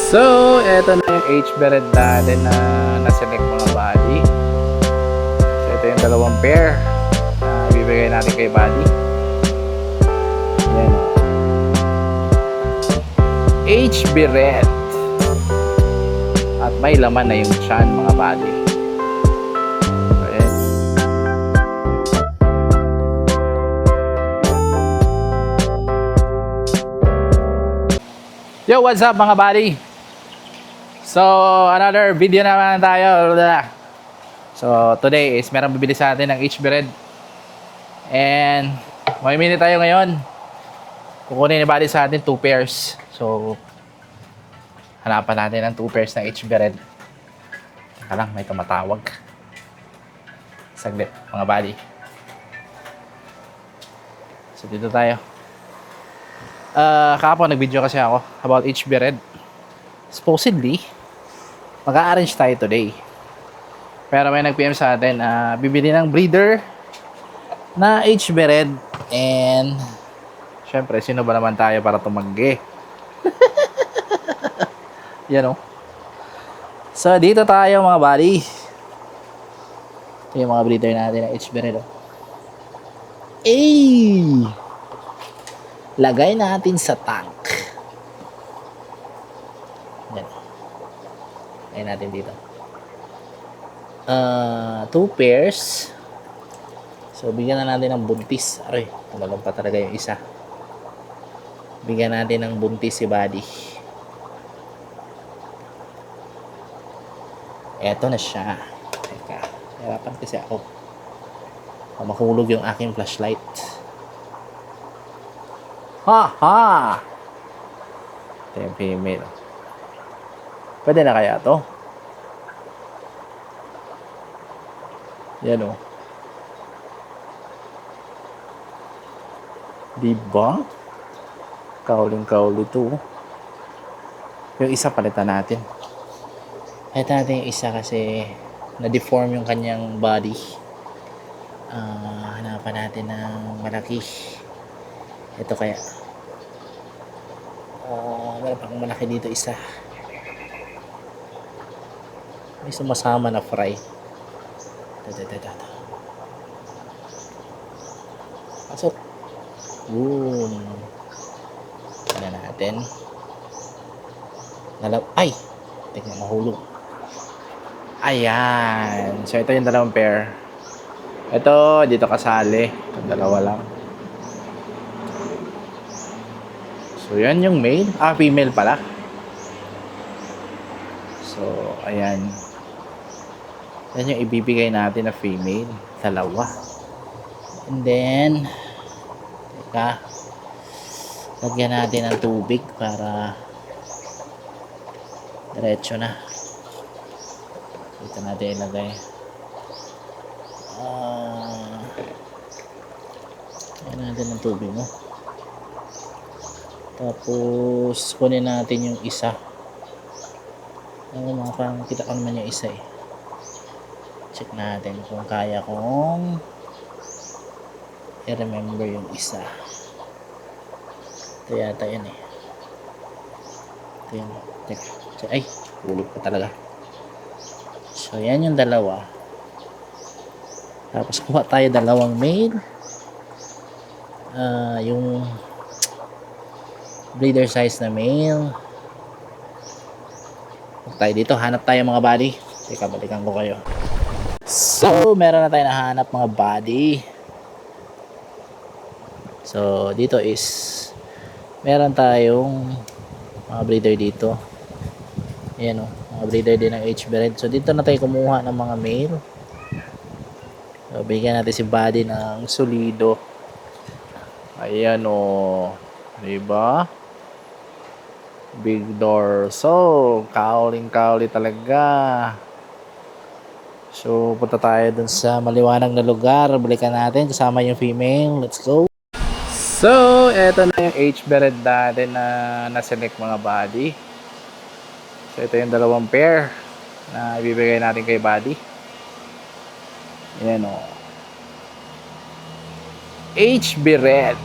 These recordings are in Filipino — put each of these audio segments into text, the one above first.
So, eto na yung HB Red natin na naselect mga body. So, ito yung dalawang pair na bibigay natin kay body. Yan o. HB Red. At may laman na yung chan mga body. So, yan. Yo, what's up mga body? So, another video naman tayo. So, today is merong bibili sa atin ng HB Red. And, mamimili tayo ngayon. Kukunin ni Buddy sa atin 2 pairs. So, hanapan natin ng 2 pairs ng HB Red. Teka lang, may tumatawag. Saglit, mga Buddy. So, dito tayo. Kahapon nag-video kasi ako about HB Red. Supposedly, mag-a-arrange tayo today. Pero may nag-PM sa atin, bibili ng breeder na HB Red. And, syempre, sino ba naman tayo para tumanggi? Yan o. So, dito tayo mga buddy. Ito yung mga breeder natin na HB Red. Lagay natin sa tank. Yan. Lagay natin dito. 2 pairs. So, bigyan na natin ng buntis. Aray, tumalong pa talaga yung isa. Bigyan natin ng buntis si Buddy. Eto na siya. Teka, hirapan kasi ako. Mahulog yung aking flashlight. Ha! Ito yung female. Pwede na kaya to? Yan o. Diba? Kauling-kauli to. Yung isa palitan natin. Palitan natin yung isa kasi na-deform yung kanyang body. Hanapan natin ng malaki. Ito kaya. Meron pa akong malaki dito isa. May sumasama na fry. Ito. Pasok. Boom. Ano natin. Ay! Tingnan, mahulog. Ayan. So, ito yung dalawang pair. Ito, dito kasali. Itong dalawa lang. So, yan yung male. Female pala. So, ayan. Yan yung ibibigay natin na female. Dalawa. And then, teka. Lagyan natin ng tubig para diretso na. Dito natin ilagay. Lagyan natin ng tubig mo. Tapos, kunin natin yung isa. Mga parang kita ko naman yung isa eh. Check natin kung kaya kong i-remember yung isa. Ito yata yun eh. Ito yun. Teka. Ay, ulog pa talaga. So, yan yung dalawa. Tapos, kuha tayo dalawang male. Yung breeder size na male. Tayo dito, hanap tayo mga buddy. Teka, balikan ko kayo. So, meron na tayo nahanap mga buddy. So, dito is meron tayong mga breeder dito. Ayan o, mga breeder din ng HB Red. So, dito na tayo kumuha ng mga male. So, bigyan natin si Buddy ng solido. Ayan o, diba? Big door. So, kauling-kauli talaga. So, punta tayo dun sa maliwanag na lugar. Balikan natin kasama yung female. Let's go. So, eto na yung HB Red natin na naselect mga body. So, ito yung dalawang pair na ibibigay natin kay Buddy. Ayan o. HB Red.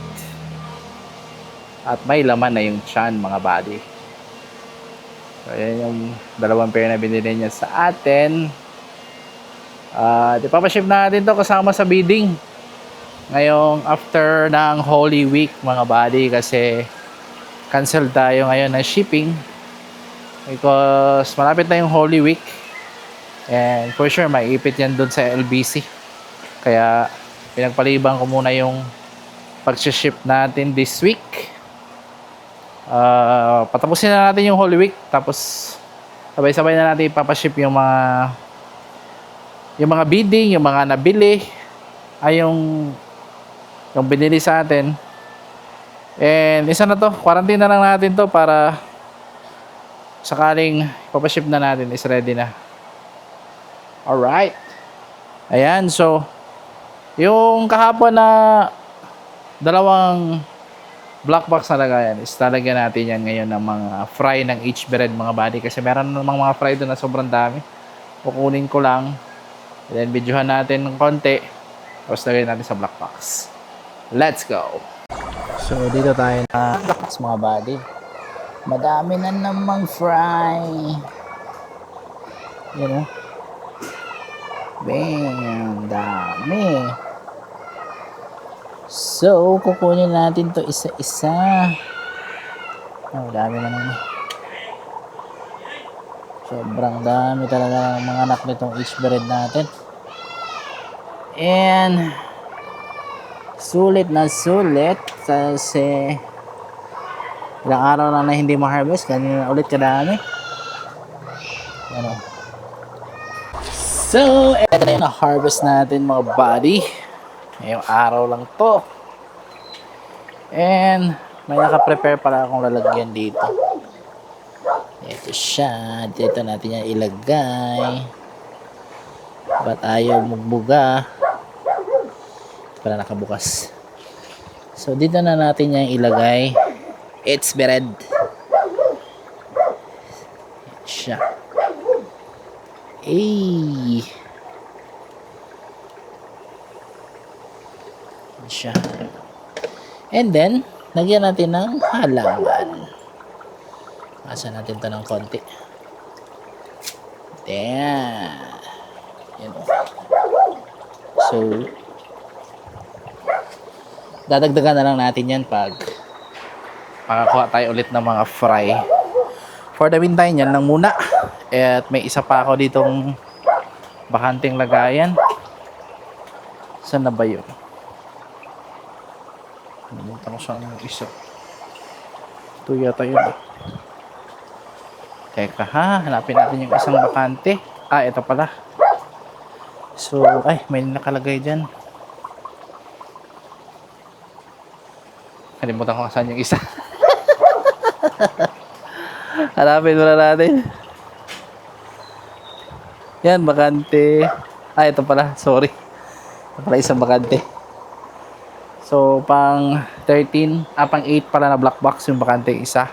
At may laman na yung chan mga buddy. So, ayan yung dalawang pair na binili niya sa atin. Ipapaship natin to kasama sa bidding. Ngayong after ng Holy Week mga buddy, kasi cancel tayo ngayon ng shipping. Because malapit na yung Holy Week. And for sure, maiipit yan dun sa LBC. Kaya pinagpalibang ko muna yung pag-ship natin this week. Patapusin na natin yung Holy Week. Tapos sabay-sabay na natin ipapaship yung mga bidding, yung mga nabili, ay yung binili sa atin. And isa na to, quarantine na lang natin to para sakaling ipapaship na natin is ready na. Alright. Ayan, so yung kahapon na dalawang black box na lagayan is talagyan natin yan ngayon ng mga fry ng HB Red mga buddy, kasi meron namang mga fry doon na sobrang dami. Kukunin ko lang, and then videohan natin ng konti, tapos lagyan natin sa black box. Let's go! So dito tayo na black box mga buddy. Madami na namang fry. Yan o. Bam! Dami. So, kukunin natin to isa-isa. Dami na naman. Sobrang dami talaga ng mga anak nitong HB Red natin. And sulit na sulit kasi ilang araw na hindi ma-harvest. Kanina ulit kadami. Ano? So, eto na yung na-harvest natin mga buddy. Ngayong araw lang to. And may naka-prepare pala akong lalagyan dito. Ito siya. Dito natin yan ilagay. Ba't ayaw magbuga? Para nakabukas. So dito na natin yan ilagay. It's bered. Ito siya. Siya. And then, lagyan natin ng halaman. Asa natin ito ng konti. Damn. Yan. So, dadagdagan na lang natin yan pag makakuha tayo ulit ng mga fry. For the meantime, yan lang muna. At may isa pa ako ditong bakanting lagayan. Saan na ba yun? Nalimutan ko saan yung isa. Ito yata yun. Teka ha, hanapin natin yung isang bakante. Ito pala. So, may nakalagay dyan. Nalimutan ko saan yung isa. Hanapin muna natin. Yan, bakante. Ito pala, sorry. Ito pala isang bakante. So, pang 13, pang 8 pala na black box yung bakante isa.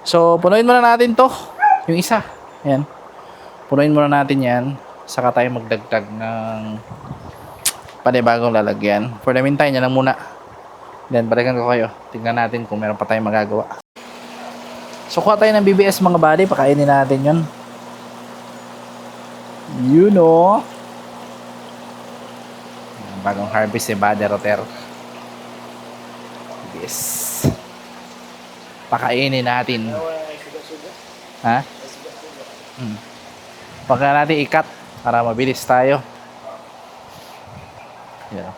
So, punuin muna natin to. Yung isa. Ayan. Punuin muna natin yan. Saka tayo magdagdag ng panibagong lalagyan. For the meantime, yan lang muna. Then, balikan ko kayo. Tingnan natin kung meron pa tayong magagawa. So, kuha tayo ng BBS mga buddy. Pakainin natin yun. You know. Bagong harvest ni Bade Roter. Yes. Pakainin natin. Ha? Pagka natin ikat para mabilis tayo. Yeah.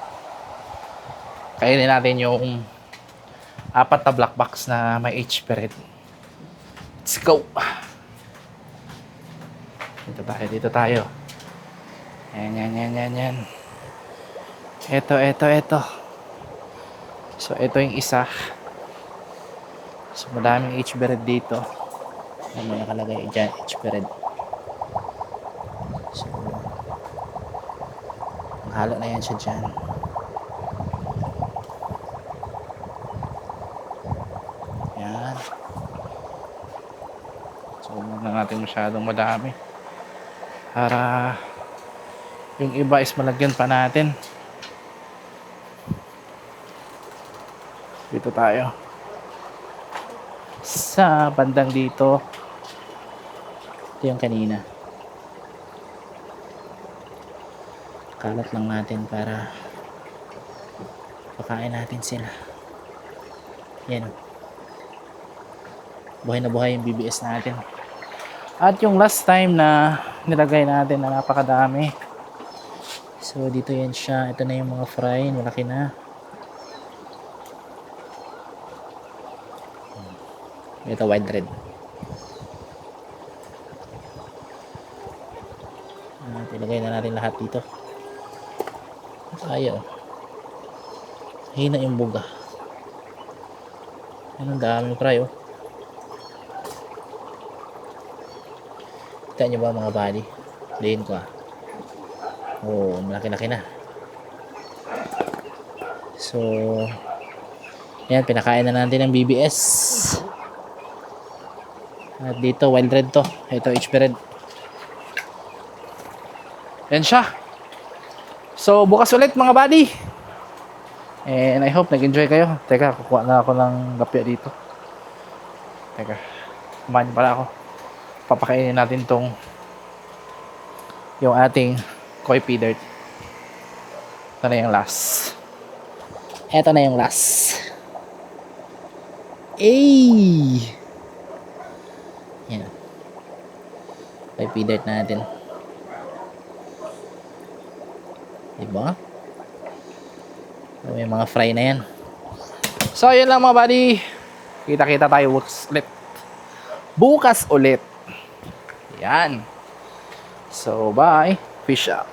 Kainin natin yung 4 na black box na may HB Red. Let's go. Dito tayo. Yan. Ito. So, ito yung isa. So, madaming HB Red dito. Ano nakalagay dyan? HB Red. So, halo na yan siya dyan. Yan. So, huwag na natin masyadong madami. Para yung iba is malagyan pa natin. Dito tayo sa isa bandang dito. Ito yung kanina. Kalat lang natin para pakain natin sila. Yan. Buhay na buhay yung BBS natin. At yung last time na nilagay natin na napakadami. So dito yan siya. Ito na yung mga fry. Malaki na. Ito wide red. At ilagay na natin lahat dito. Ayaw. Hina yung buga. Anong daming fry oh. Kita nyo ba mga buddy? Lihin ko ah. Oh, malaki-laki na. So, yan, pinakain na natin ng BBS. At dito, wild red to. Ito, HB red. Yan siya. So, bukas ulit mga buddy. And I hope nag-enjoy kayo. Teka, kukuha na ako ng lapya dito. Teka, kumain pala ako. Papakainin natin tong yung ating koi pea dirt. Ito na yung last. Ito na yung last. Ay! Yan. Koi pea dirt natin. Diba? May mga fry na yan. So, yun lang mga buddy. Kita-kita tayo ulit. Bukas ulit. Yan. So, bye. Fish out.